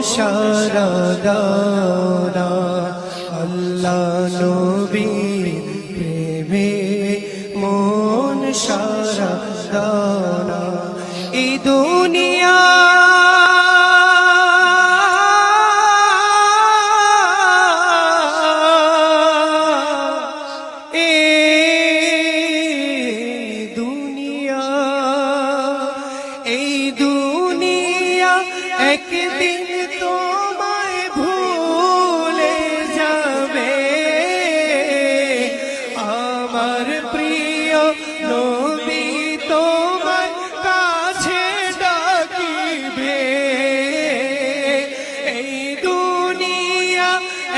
সারা দাও না আল্লাহ নবীর প্রেমে মন সারা দাও না এই দুনিয়া একদিন তোমায় ভুলে যাবে আমার প্রিয় নবী তোমার কাছে ডাকিবে এই দুনিয়া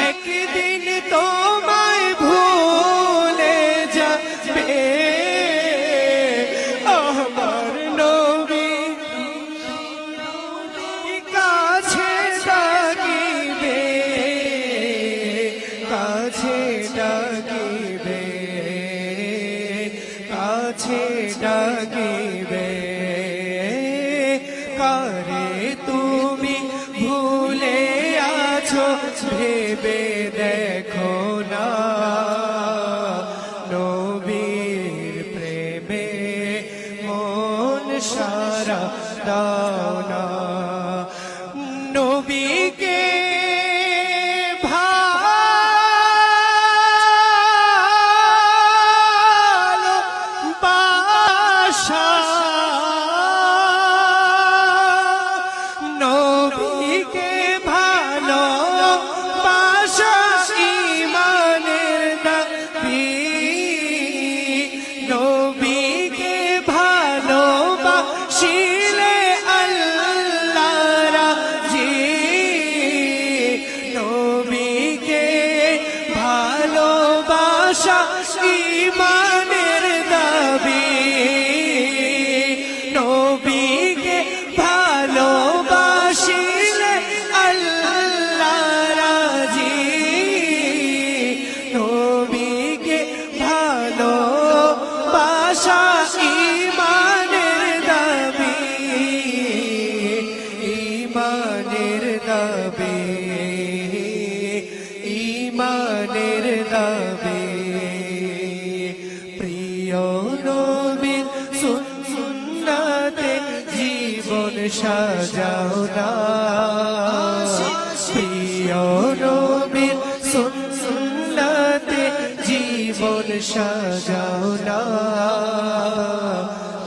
একদিন তোমায় ভুলে যাবে আমার নবী কাছে ডাকিবে কারে তুমি ভুলে আছো ভেবে দেখো না নবীর প্রেমে মন সারা দাও না নবীকে নবীকে ভালোবাসা ঈমানের দাবি নবীকে ভালোবাসিলে আল্লাহ রাজি নবীকে ভালোবাসা ঈমানের দাবি নবীকে ভালোবাসিলে আল্লাহ রাজি নবীকে ভালোবাসা ঈমানের দাবি ঈমানের দাবি ঈমানের দাবি প্রিয় নবীর সুন্নতে জীবন সাজাও না প্রিয় নবীর সুন্নতে জীবন সাজাও না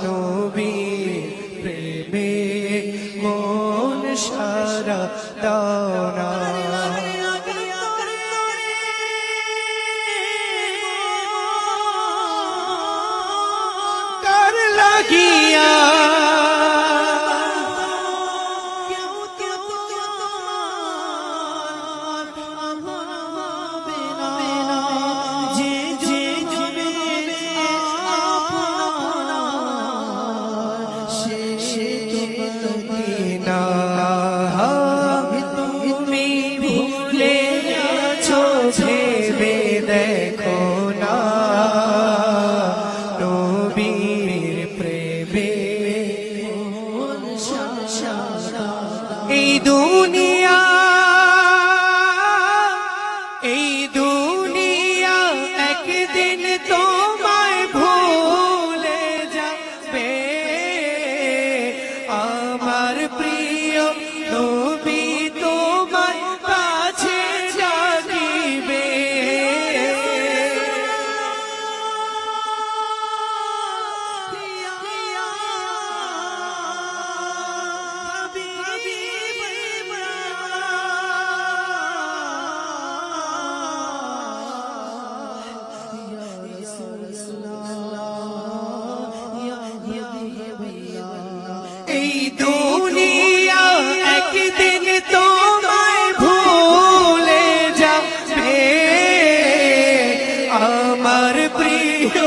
নবীর প্রেমে মন সারা দাও না কার লাগিয়া তুমি ভুলে আছো ভেবে দেখো না নবীর প্রেমে এই দুনিয়া একদিন তোমায় ভুলে যাবে আমার প্রিয় নবী তোমার কাছে ডাকিবে এই দুনিয়া একদিন তোমায় ভুলে যাবে আমার প্রিয়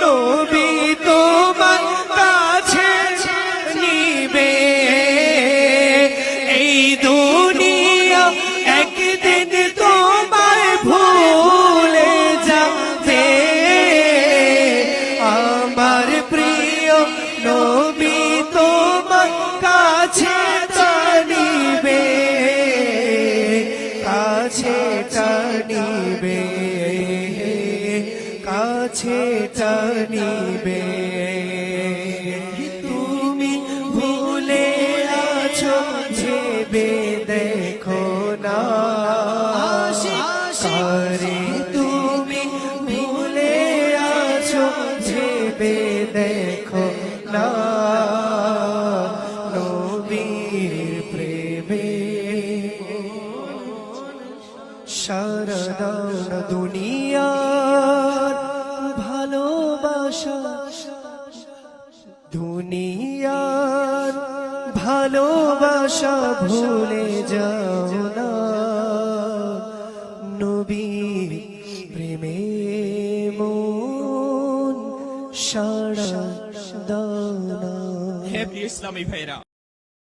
নবী তোমার কাছে নিবে এই দুনিয়া একদিন তোমায় ভুলে যাবে আমার প্রিয় নবী তোমার কাছে জানিবে কাছে টানিবে কাছে টানিবে তুমি ভুলে আছো ভেবে দেখো না আরে তুমি ভুলে আছো ভেবে দেখো না নবীর প্রেমে সারা দুনিয়ার ভালোবাসা দুনিয়ার ভালোবাসা ভুলে যাও না নবীর প্রেমে মন সারা দাও না। হে প্রিয় ইসলামী ভাইরা,